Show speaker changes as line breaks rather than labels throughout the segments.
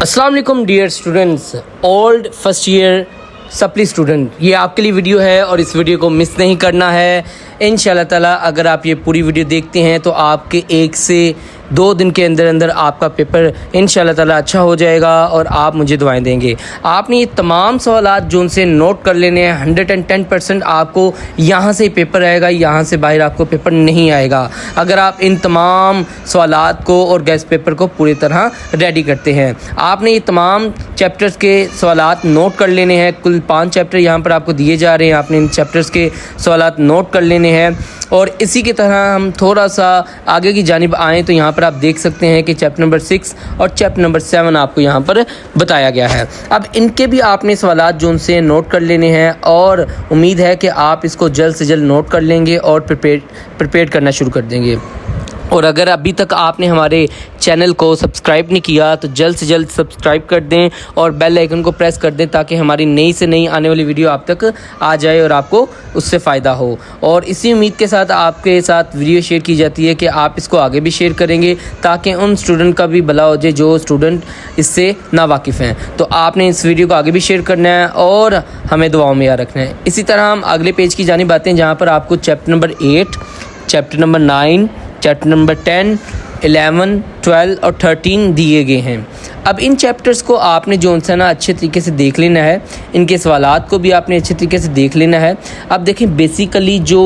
अस्सलाम वालेकुम dear students, old first year supply student, ये आपके लिए वीडियो है और इस वीडियो को मिस नहीं करना है। इंशाल्लाह ताला अगर आप ये पूरी वीडियो देखते हैं तो आपके 1 से 2 दिन के अंदर अंदर आपका पेपर इंशाल्लाह ताला अच्छा हो जाएगा और आप मुझे दुआएं देंगे। आपने ये तमाम सवालात जो उनसे नोट कर लेने हैं। 110% आपको यहाँ से ही पेपर आएगा, यहाँ से बाहर आपको पेपर नहीं आएगा अगर आप इन तमाम सवालात को और गेस्ट पेपर को पूरी तरह रेडी करते हैं। आपने ये तमाम चैप्टर्स के सवालात नोट कर लेने हैं। कुल 5 चैप्टर यहाँ पर आपको दिए जा रहे हैं। आपने इन चैप्टर्स के सवालात नोट कर लेने हैं और इसी की तरह हम थोड़ा सा आगे की जानिब आएँ तो यहाँ पर आप देख सकते हैं कि चैप्टर नंबर 6 और चैप्टर नंबर 7 आपको यहाँ पर बताया गया है। अब इनके भी आपने सवालात जो उनसे नोट कर लेने हैं और उम्मीद है कि आप इसको जल्द से जल्द नोट कर लेंगे और प्रिपेयर करना शुरू कर देंगे। और अगर अभी तक आपने हमारे चैनल को सब्सक्राइब नहीं किया तो जल्द से जल्द सब्सक्राइब कर दें और बेल आइकन को प्रेस कर दें ताकि हमारी नई से नई आने वाली वीडियो आप तक आ जाए और आपको उससे फ़ायदा हो। और इसी उम्मीद के साथ आपके साथ वीडियो शेयर की जाती है कि आप इसको आगे भी शेयर करेंगे ताकि उन स्टूडेंट का भी भला हो जाए जो स्टूडेंट इससे नावाकिफ़ हैं। तो आपने इस वीडियो को आगे भी शेयर करना है और हमें दुआओं में याद रखना है। इसी तरह हम अगले पेज की जानिब आते हैं जहाँ पर आपको chapter number 8, chapter number 9, chapter number 10, 11, 12 और 13 दिए गए हैं। अब इन चैप्टर्स को आपने जो है ना अच्छे तरीके से देख लेना है। इनके सवालात को भी आपने अच्छे तरीके से देख लेना है। अब देखें, बेसिकली जो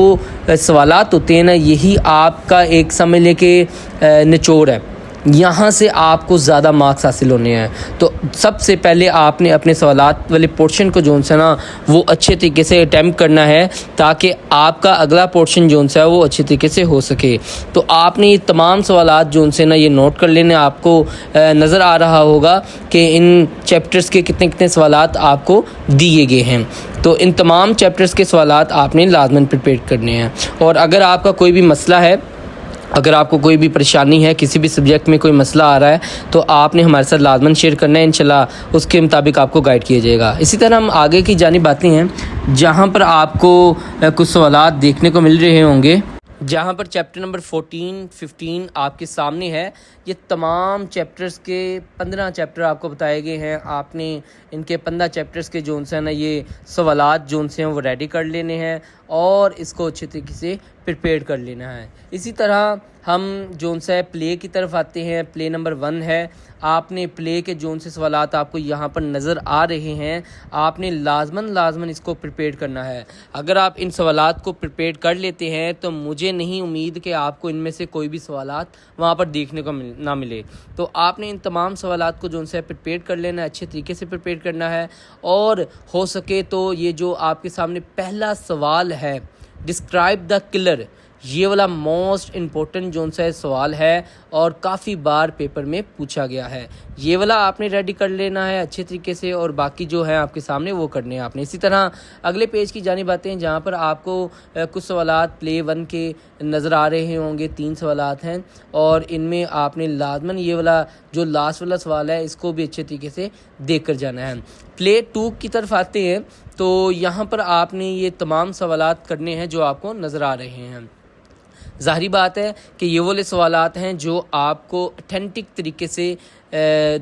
सवालात होते हैं ना, यही आपका एक समझ ले के निचोड़ है। यहाँ से आपको ज़्यादा मार्क्स हासिल होने हैं। तो सबसे पहले आपने अपने सवालात वाले पोर्शन को जो है ना वो अच्छे तरीके से अटैम्प्ट करना है ताकि आपका अगला पोर्शन जो है वो अच्छे तरीके से हो सके। तो आपने ये तमाम सवालात जो है ना ये नोट कर लेने। आपको नज़र आ रहा होगा कि इन चैप्टर्स के कितने कितने सवालात आपको दिए गए हैं। तो इन तमाम चैप्टर्स के सवालात आपने लाजमन प्रिपेयर करने हैं। और अगर आपका कोई भी मसला है, अगर आपको कोई भी परेशानी है, किसी भी सब्जेक्ट में कोई मसला आ रहा है तो आपने हमारे साथ लाजमन शेयर करना है। इंशाल्लाह उसके मुताबिक आपको गाइड किया जाएगा। इसी तरह हम आगे की जानिब आते हैं जहाँ पर आपको कुछ सवालात देखने को मिल रहे होंगे, जहाँ पर चैप्टर नंबर 14, 15 आपके सामने है। ये तमाम चैप्टर्स के 15 चैप्टर आपको बताए गए हैं। आपने इनके 15 चैप्टर्स के जो है ना ये सवालात जो हैं वो रेडी कर लेने हैं और इसको अच्छे तरीके से प्रिपेयर कर लेना है। इसी तरह हम जो है प्ले की तरफ आते हैं। प्ले नंबर 1 है। आपने प्ले के जो से सवालात आपको यहाँ पर नज़र आ रहे हैं, आपने लाजमन इसको प्रिपेयर करना है। अगर आप इन सवालात को प्रिपेयर कर लेते हैं तो मुझे नहीं उम्मीद कि आपको इनमें से कोई भी सवालात वहाँ पर देखने को ना मिले। तो आपने इन तमाम सवालात को जो है प्रिपेयर कर लेना है, अच्छे तरीके से प्रिपेयर करना है। और हो सके तो ये जो आपके सामने पहला सवाल है, डिस्क्राइब द किलर, ये वाला मोस्ट इम्पोर्टेंट जो सा सवाल है और काफ़ी बार पेपर में पूछा गया है। ये वाला आपने रेडी कर लेना है अच्छे तरीके से और बाकी जो है आपके सामने वो करने हैं आपने। इसी तरह अगले पेज की जानिब आते हैं जहाँ पर आपको कुछ सवालात प्ले 1 के नज़र आ रहे होंगे। 3 सवालात हैं और इनमें आपने लाजमन ये वाला जो लास्ट वाला सवाल है इसको भी अच्छे तरीके से देख कर जाना है। प्ले 2 की तरफ आते हैं तो यहाँ पर आपने ये तमाम सवालात करने हैं जो आपको नज़र आ रहे हैं। ज़ाहिरी बात है कि ये वाले सवालात हैं जो आपको ऑथेंटिक तरीके से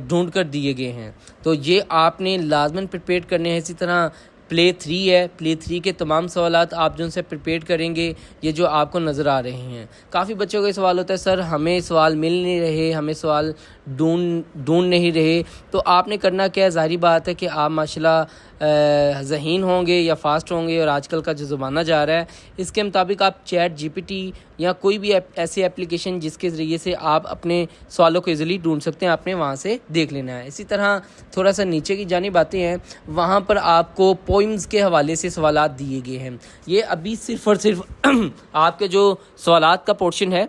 ढूंढ कर दिए गए हैं, तो ये आपने लाजमन प्रिपेयर करने हैं। इसी तरह प्ले 3 है। प्ले 3 के तमाम सवालात आप जो उनसे प्रिपेयर करेंगे, ये जो आपको नज़र आ रहे हैं। काफ़ी बच्चों का सवाल होता है, सर हमें सवाल मिल नहीं रहे, हमें सवाल ढूंढ नहीं रहे। तो आपने करना क्या है, ज़ाहिरी बात है कि आप माशाल्लाह ज़हीन होंगे या फास्ट होंगे और आजकल का जो ज़माना जा रहा है इसके मुताबिक आप चैट GPT या कोई भी ऐसी एप्लीकेशन जिसके ज़रिए से आप अपने सवालों को ईज़िली ढूंढ सकते हैं, आपने वहाँ से देख लेना है। इसी तरह थोड़ा सा नीचे की जानिब आते हैं, वहाँ पर आपको पोइम्स के हवाले से सवालात दिए गए हैं। ये अभी सिर्फ़ और सिर्फ आपके जो सवालात का पोर्शन है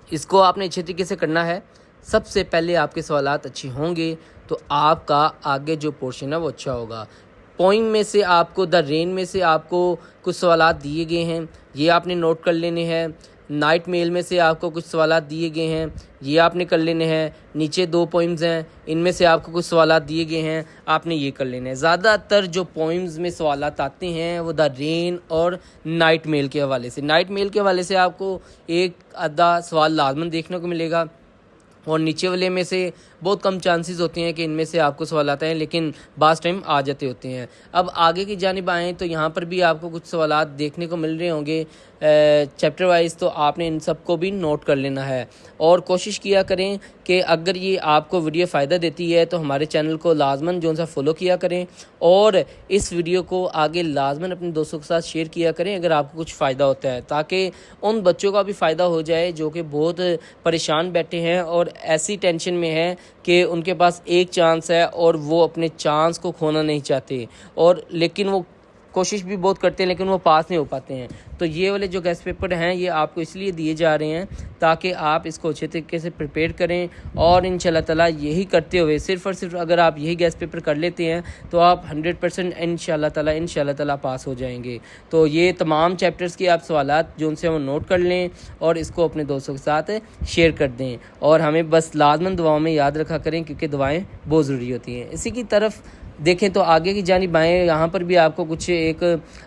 इसको आपने अच्छे तरीके से करना है। सबसे पहले आपके सवालात अच्छे होंगे तो आपका आगे जो पोर्शन है वो अच्छा होगा। पोइम में से आपको द रेन में से आपको कुछ सवालात दिए गए हैं, ये आपने नोट कर लेने हैं। नाइट मेल में से आपको कुछ सवालात दिए गए हैं, ये आपने कर लेने हैं। नीचे 2 पोइम्स हैं, इनमें से आपको कुछ सवालात दिए गए हैं, आपने ये कर लेने हैं। ज़्यादातर जो पोइम्स में सवालात आते हैं वो द रेन और नाइट मेल के हवाले से। नाइट मेल के हवाले से आपको एक आधा सवाल लाजमन देखने को मिलेगा और नीचे वाले में से बहुत कम चांसेस होते हैं कि इनमें से आपको सवाल आते हैं, लेकिन बास टाइम आ जाते होते हैं। अब आगे की जानिब आएँ तो यहाँ पर भी आपको कुछ सवालात देखने को मिल रहे होंगे चैप्टर वाइज, तो आपने इन सब को भी नोट कर लेना है। और कोशिश किया करें कि अगर ये आपको वीडियो फ़ायदा देती है तो हमारे चैनल को लाजमन जो सा फॉलो किया करें, और इस वीडियो को आगे लाजमन अपने दोस्तों के साथ शेयर किया करें अगर आपको कुछ फ़ायदा होता है, ताकि उन बच्चों का भी फ़ायदा हो जाए जो कि बहुत परेशान बैठे हैं और ऐसी टेंशन में है कि उनके पास एक चांस है और वो अपने चांस को खोना नहीं चाहते, और लेकिन वो कोशिश भी बहुत करते हैं लेकिन वो पास नहीं हो पाते हैं। तो ये वाले जो गेस्ट पेपर हैं ये आपको इसलिए दिए जा रहे हैं ताकि आप इसको अच्छे तरीके से प्रिपेयर करें, और इंशाल्लाह ताला यही करते हुए सिर्फ़ और सिर्फ अगर आप यही गेस्ट पेपर कर लेते हैं तो आप 100% इंशाल्लाह ताला पास हो जाएंगे। तो ये तमाम चैप्टर्स के आप सवालात जो उनसे वो नोट कर लें और इसको अपने दोस्तों के साथ शेयर कर दें, और हमें बस लाजमन दुआओं में याद रखा करें क्योंकि दुआएँ बहुत ज़रूरी होती हैं। इसी की तरफ देखें तो आगे की जानिब आएँ, यहाँ पर भी आपको कुछ एक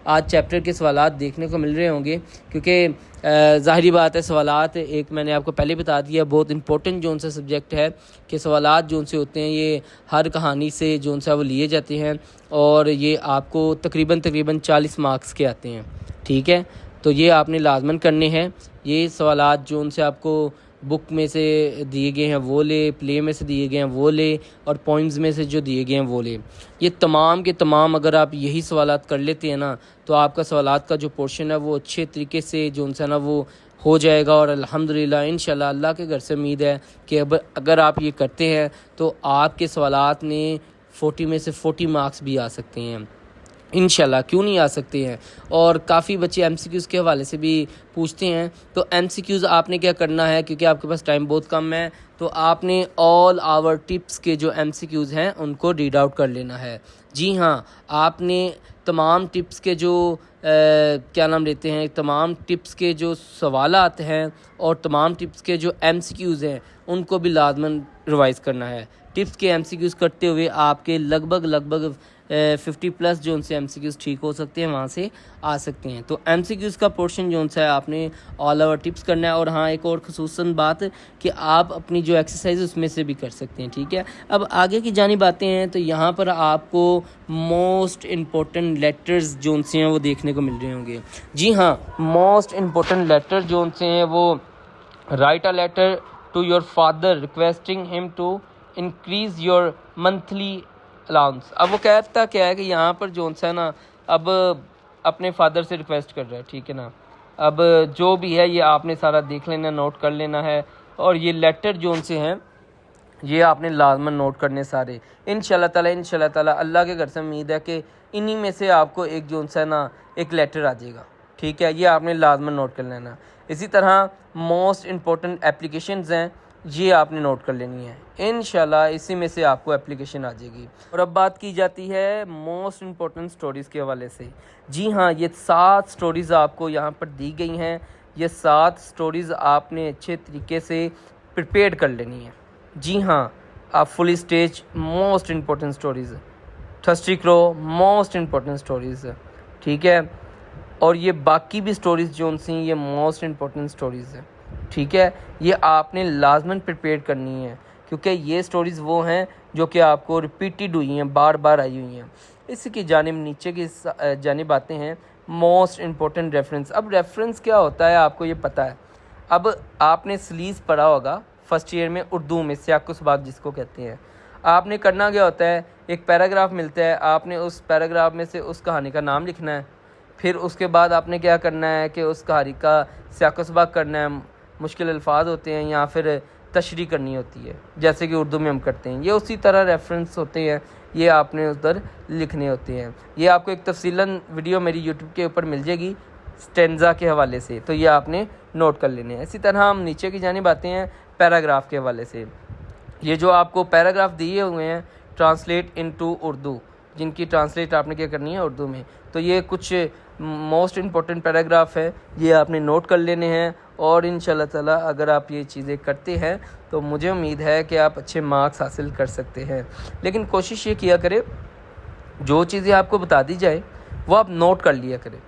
आज चैप्टर के सवालात देखने को मिल रहे होंगे, क्योंकि ज़ाहिरी बात है सवालात एक मैंने आपको पहले बता दिया बहुत इंपॉर्टेंट जो उनसे सब्जेक्ट है कि सवालात जो उनसे होते हैं ये हर कहानी से जो उनसे वो लिए जाते हैं, और ये आपको तकरीबन 40 मार्क्स के आते हैं। ठीक है, तो ये आपने लाजमन करने हैं। ये सवालात जो उनसे आपको बुक में से दिए गए हैं वो ले, प्ले में से दिए गए हैं वो ले, और पॉइंट्स में से जो दिए गए हैं वो ले। ये तमाम के तमाम अगर आप यही सवालात कर लेते हैं ना तो आपका सवालात का जो पोर्शन है वो अच्छे तरीके से जो उनसे ना वो हो जाएगा, और अल्हम्दुलिल्लाह इंशाल्लाह अल्लाह के घर से उम्मीद है कि अब अगर आप ये करते हैं तो आपके सवालात में 40 में से 40 मार्क्स भी आ सकते हैं इंशाल्लाह, क्यों नहीं आ सकते हैं। और काफ़ी बच्चे एमसीक्यूज़ के हवाले से भी पूछते हैं, तो एमसीक्यूज़ आपने क्या करना है, क्योंकि आपके पास टाइम बहुत कम है, तो आपने ऑल आवर टिप्स के जो एमसीक्यूज़ हैं उनको रीड आउट कर लेना है। जी हाँ, आपने तमाम टिप्स के जो क्या नाम लेते हैं, तमाम टिप्स के जो सवालात हैं और तमाम टिप्स के जो एमसीक्यूज़ हैं उनको भी लाजमन रिवाइज़ करना है। टिप्स के एमसीक्यूज़ करते हुए आपके लगभग 50+ जो उनसे एमसीक्यूज़ ठीक हो सकते हैं वहाँ से आ सकते हैं। तो एमसीक्यूज़ का पोर्शन जो उनसे आपने ऑल ओवर टिप्स करना है। और हाँ, एक और ख़ुसूसन बात कि आप अपनी जो एक्सरसाइज उसमें से भी कर सकते हैं। ठीक है, अब आगे की जानिब आते हैं तो यहाँ पर आपको मोस्ट इम्पोर्टेंट लेटर्स जो उनसे हैं वो देखने को मिल रहे होंगे। जी हाँ, मोस्ट इम्पोर्टेंट लेटर जो उनसे हैं वो write a letter to your father requesting him to increase your monthly allowance. अब वो कहता क्या है कि यहाँ पर जोन सा है ना, अब अपने फादर से रिक्वेस्ट कर रहा है। ठीक है ना, अब जो भी है ये आपने सारा देख लेना, नोट कर लेना है, और ये लेटर जोन से हैं ये आपने लाजमन नोट करने सारे इंशाल्लाह ताला अल्लाह के घर से उम्मीद है कि इन्हीं में से आपको एक जोन सा है ना एक लेटर आ जाएगा। ठीक है, ये आपने लाजमन नोट कर लेना। इसी तरह मोस्ट इम्पोर्टेंट एप्लीकेशंस हैं, ये आपने नोट कर लेनी है। इंशाल्लाह इसी में से आपको एप्लीकेशन आ जाएगी। और अब बात की जाती है मोस्ट इम्पोर्टेंट स्टोरीज़ के हवाले से। जी हाँ, ये 7 स्टोरीज़ आपको यहाँ पर दी गई हैं। ये 7 स्टोरीज़ आपने अच्छे तरीके से प्रिपेयर कर लेनी है। जी हाँ, आप full stage most important stories, thirsty crow most important stories. ठीक है, और ये बाकी भी स्टोरीज़ जो उनसे ये मोस्ट इम्पोर्टेंट स्टोरीज़ है। ठीक है, ये आपने लाजमन प्रिपेयर करनी है क्योंकि ये स्टोरीज़ वो हैं जो कि आपको रिपीटेड हुई हैं, बार बार आई हुई हैं। इसी की जानिब नीचे की जानिब आते हैं मोस्ट इम्पोर्टेंट रेफरेंस। अब रेफरेंस क्या होता है आपको ये पता है। अब आपने स्लीज पढ़ा होगा फर्स्ट ईयर में उर्दू में, सियाक़-उ-सबाक़ जिसको कहते हैं। आपने करना क्या होता है, एक पैराग्राफ मिलता है, आपने उस पैराग्राफ में से उस कहानी का नाम लिखना है। फिर उसके बाद आपने क्या करना है कि उस कहानी का सियाक़-उ-सबाक़ करना है, मुश्किल अल्फाज होते हैं या फिर तशरीह करनी होती है जैसे कि उर्दू में हम करते हैं। ये उसी तरह रेफरेंस होते हैं, ये आपने उधर लिखने होते हैं। ये आपको एक तफसीलन वीडियो मेरी यूट्यूब के ऊपर मिल जाएगी स्टेंजा के हवाले से, तो ये आपने नोट कर लेने हैं। इसी तरह हम नीचे की जानिब आते हैं पैराग्राफ के हवाले से। ये जो आपको पैराग्राफ दिए हुए हैं ट्रांसलेट इनटू उर्दू, जिनकी ट्रांसलेट आपने क्या करनी है उर्दू में, तो ये कुछ मोस्ट इम्पोर्टेंट पैराग्राफ है, ये आपने नोट कर लेने हैं। और इंशाल्लाह ताला अगर आप ये चीज़ें करते हैं तो मुझे उम्मीद है कि आप अच्छे मार्क्स हासिल कर सकते हैं। लेकिन कोशिश ये किया करें जो चीज़ें आपको बता दी जाए वो आप नोट कर लिया करें।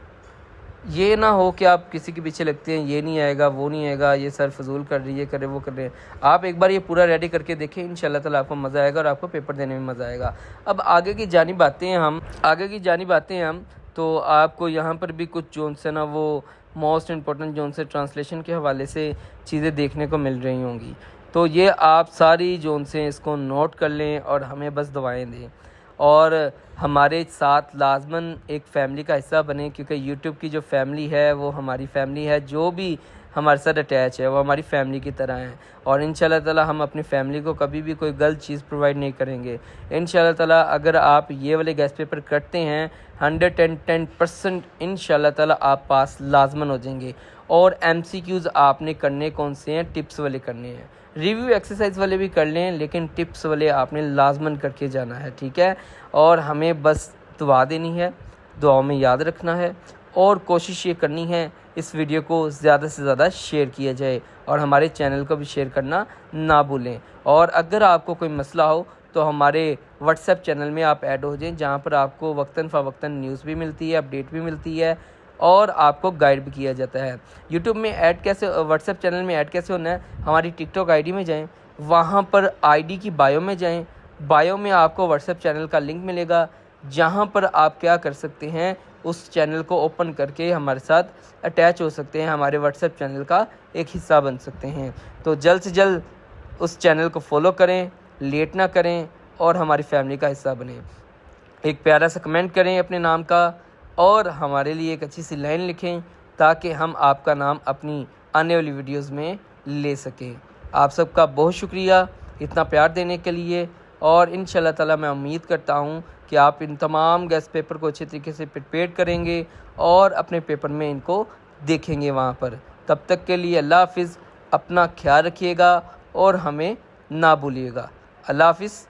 ये ना हो कि आप किसी के पीछे लगते हैं, ये नहीं आएगा, वो नहीं आएगा, ये सर फजूल कर रही है, करे वो कर रहे हैं। आप एक बार ये पूरा रेडी करके देखें, इंशाल्लाह ताला आपको मज़ा आएगा और आपको पेपर देने में मज़ा आएगा। अब आगे की जानिब आते हैं हम तो आपको यहाँ पर भी कुछ जोन से ना वो मोस्ट इम्पोर्टेंट जोन से ट्रांसलेशन के हवाले से चीज़ें देखने को मिल रही होंगी। तो ये आप सारी जोन से इसको नोट कर लें और हमें बस दुआएं दें और हमारे साथ लाजमन एक फ़ैमिली का हिस्सा बने, क्योंकि यूट्यूब की जो फैमिली है वो हमारी फैमिली है। जो भी हमारे साथ अटैच है वो हमारी फैमिली की तरह है और इंशाल्लाह ताला हम अपनी फैमिली को कभी भी कोई गलत चीज़ प्रोवाइड नहीं करेंगे। इंशाल्लाह ताला अगर आप ये वाले गैस पेपर करते हैं 110% इंशाल्लाह ताला आप पास लाजमन हो जाएंगे। और MCQs आपने करने कौन से हैं? टिप्स वाले करने हैं। रिव्यू एक्सरसाइज वाले भी कर लें, लेकिन टिप्स वाले आपने लाजमन करके जाना है, ठीक है। और हमें बस दुआ देनी है, दुआओं में याद रखना है और कोशिश ये करनी है इस वीडियो को ज़्यादा से ज़्यादा शेयर किया जाए और हमारे चैनल को भी शेयर करना ना भूलें। और अगर आपको कोई मसला हो तो हमारे व्हाट्सएप चैनल में आप ऐड हो जाएं, जहाँ पर आपको वक्तन फ़वक्तन न्यूज़ भी मिलती है, अपडेट भी मिलती है और आपको गाइड भी किया जाता है। यूट्यूब में ऐड कैसे, व्हाट्सएप चैनल में ऐड कैसे होना है? हमारी टिकटॉक आईडी में जाएं, वहाँ पर आईडी की बायो में जाएं, बायो में आपको व्हाट्सएप चैनल का लिंक मिलेगा, जहाँ पर आप क्या कर सकते हैं, उस चैनल को ओपन करके हमारे साथ अटैच हो सकते हैं, हमारे व्हाट्सएप चैनल का एक हिस्सा बन सकते हैं। तो जल्द से जल्द उस चैनल को फॉलो करें, लेट ना करें और हमारी फैमिली का हिस्सा बनें। एक प्यारा सा कमेंट करें अपने नाम का और हमारे लिए एक अच्छी सी लाइन लिखें ताकि हम आपका नाम अपनी आने वाली वीडियोस में ले सकें। आप सबका बहुत शुक्रिया इतना प्यार देने के लिए और इंशाल्लाह ताला मैं उम्मीद करता हूँ कि आप इन तमाम गैस पेपर को अच्छे तरीके से प्रिपेयर करेंगे और अपने पेपर में इनको देखेंगे वहाँ पर। तब तक के लिए अल्लाह हाफिज़, अपना ख्याल रखिएगा और हमें ना भूलिएगा। अल्लाह हाफिज़।